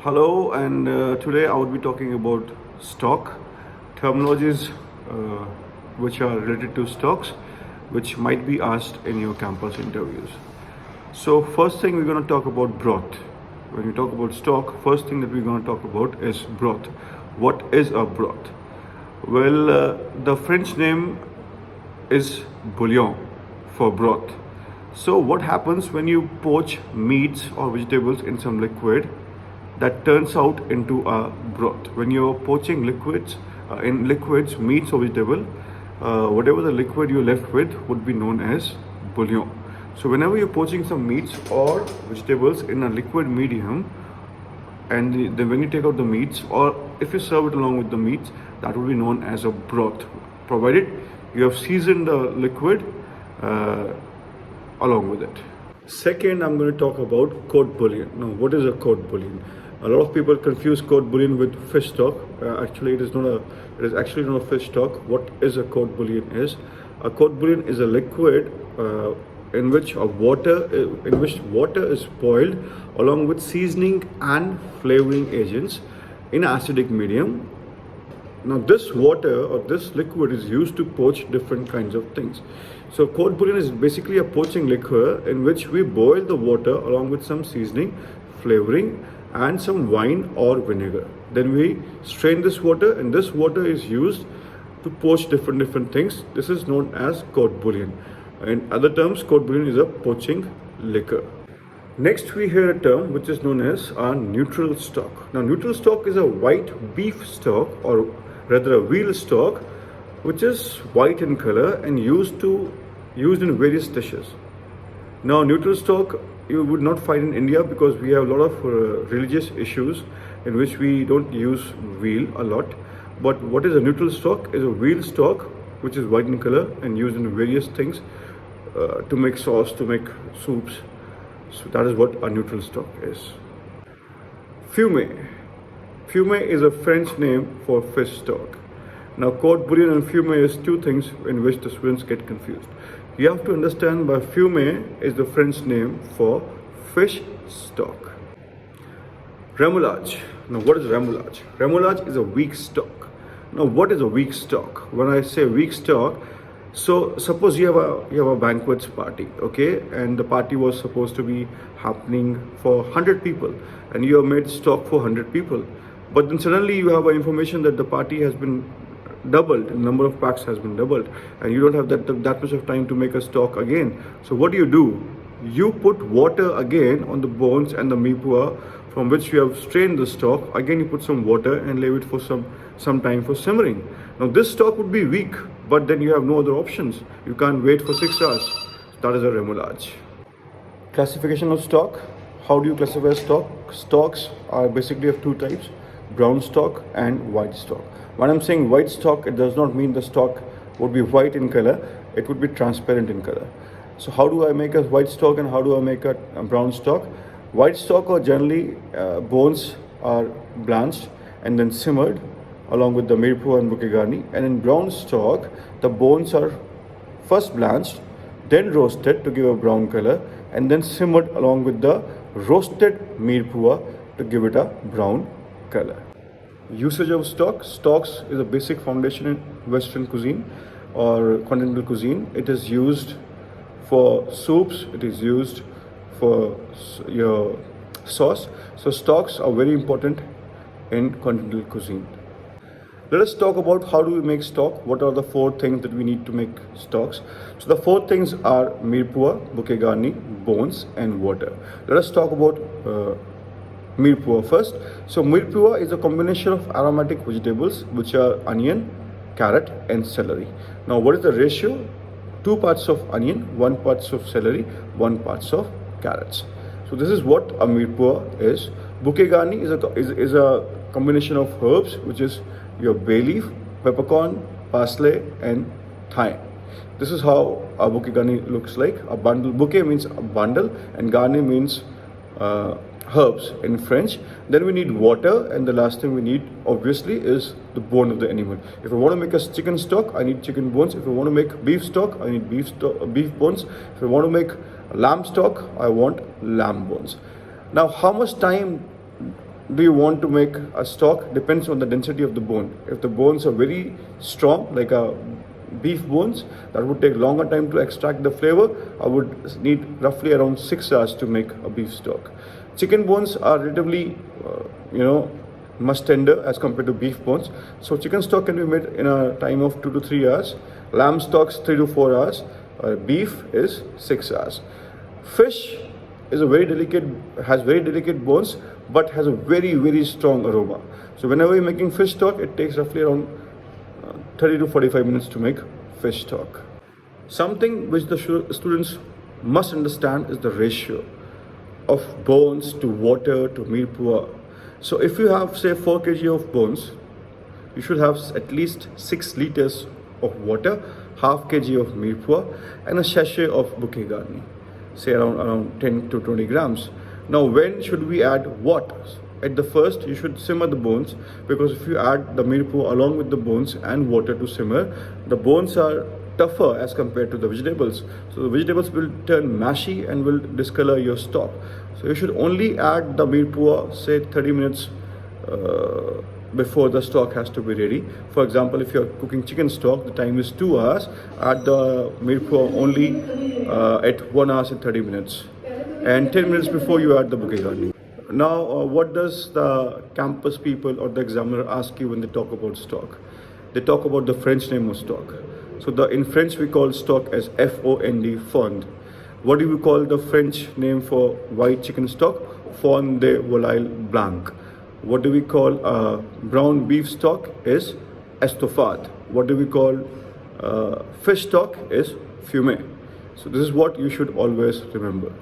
Hello, and today I would be talking about stock terminologies which are related to stocks, which might be asked in your campus interviews. So, first thing we're going to talk about broth. When we talk about stock, first thing that we're going to talk about is broth. What is a broth? Well, the French name is bouillon for broth. So, what happens when you poach meats or vegetables in some liquid that turns out into a broth? When you're poaching liquids, in liquids, meats or vegetable, whatever the liquid you're left with would be known as bouillon. So, whenever you're poaching some meats or vegetables in a liquid medium, and then when you take out the meats, or if you serve it along with the meats, that will be known as a broth, provided you have seasoned the liquid along with it. Second, I'm going to talk about court bouillon. Now, what is a court bouillon? A lot of people confuse court bouillon with fish stock. Actually, it is actually not a fish stock. What is a court bouillon is? A court bouillon is a liquid in which water is boiled along with seasoning and flavoring agents in an acidic medium. Now, this water or this liquid is used to poach different kinds of things. So, court bouillon is basically a poaching liquor in which we boil the water along with some seasoning, flavoring, and some wine or vinegar. Then we strain this water, and this water is used to poach different things. This is known as court bouillon. In other terms, court bouillon is a poaching liquor. Next, we hear a term which is known as a neutral stock. Now, neutral stock is a white beef stock, or rather a veal stock, which is white in color and used in various dishes. Now, neutral stock you would not find in India because we have a lot of religious issues in which we don't use veal a lot. But what is a neutral stock? Is a veal stock which is white in color and used in various things to make sauce, to make soups. So that is what a neutral stock is. Fumet. Fumet is a French name for fish stock. Now, court bouillon and fumet is two things in which the students get confused. You have to understand that fumet is the French name for fish stock. Remoulade. Now, what is remoulade? Remoulade is a weak stock. Now, what is a weak stock? When I say weak stock, so suppose you have a banquet party, okay, and the party was supposed to be happening for 100 people, and you have made stock for 100 people, but then suddenly you have information that the party has been doubled, the number of packs has been doubled, and you don't have that much of time to make a stock again. So what do? You put water again on the bones and the mipua from which you have strained the stock. Again, you put some water and leave it for some time for simmering. Now, this stock would be weak, but then you have no other options. You can't wait for 6 hours. That is a remoulade. Classification of stock. How do you classify stock? Stocks are basically of two types: brown stock and white stock. When I'm saying white stock, it does not mean the stock would be white in color. It would be transparent in color. So how do I make a white stock and how do I make a brown stock? White stock are generally bones are blanched and then simmered along with the mirpu and bukigani. And in brown stock, the bones are first blanched, then roasted to give a brown color, and then simmered along with the roasted mirpua to give it a brown color. Usage of stock. Stocks is a basic foundation in Western cuisine or continental cuisine. It is used for soups. It is used for your sauce. So stocks are very important in continental cuisine. Let us talk about how do we make stock. What are the four things that we need to make stocks? So the four things are mirpua, bukigani, bones, and water. Let us talk about mirpua first. So mirpua is a combination of aromatic vegetables which are onion, carrot, and celery. Now, what is the ratio? 2 parts of onion, 1 part of celery, 1 part of carrots. So this is what a mirpua is. Bukigani is a combination of herbs, which is your bay leaf, peppercorn, parsley, and thyme. This is how a bukigani looks like. A bundle. Bouquet means a bundle, and garni means herbs in French. Then we need water, and the last thing we need obviously is the bone of the animal. If I want to make a chicken stock, I need chicken bones. If I want to make beef stock, I need beef bones. If I want to make lamb stock, I want lamb bones. Now, how much time do you want to make a stock depends on the density of the bone. If the bones are very strong, like a beef bones, that would take longer time to extract the flavor. I would need roughly around 6 hours to make a beef stock. Chicken bones are relatively, much tender as compared to beef bones. So chicken stock can be made in a time of 2 to 3 hours. Lamb stocks 3 to 4 hours. Beef is 6 hours. Fish is has very delicate bones, but has a very strong aroma. So whenever you're making fish stock, it takes roughly around 30 to 45 minutes to make fish stock. Something which the students must understand is the ratio of bones to water to mirpua. So if you have say 4 kg of bones, you should have at least 6 liters of water, half kg of mirpua, and a sachet of bouquet garni, say around 10 to 20 grams. Now when should we add what? At the first, you should simmer the bones, because if you add the mirpua along with the bones and water to simmer, the bones are tougher as compared to the vegetables. So the vegetables will turn mashy and will discolor your stock. So you should only add the mirpua, say 30 minutes before the stock has to be ready. For example, if you're cooking chicken stock, the time is 2 hours. Add the mirpua only at 1 hour and 30 minutes, and 10 minutes before you add the bouquet garni. Now, what does the campus people or the examiner ask you when they talk about stock? They talk about the French name of stock. So in French we call stock as F-O-N-D, fond. What do we call the French name for white chicken stock? Fond de volaille blanc. What do we call brown beef stock is estofade. What do we call fish stock is fumé. So this is what you should always remember.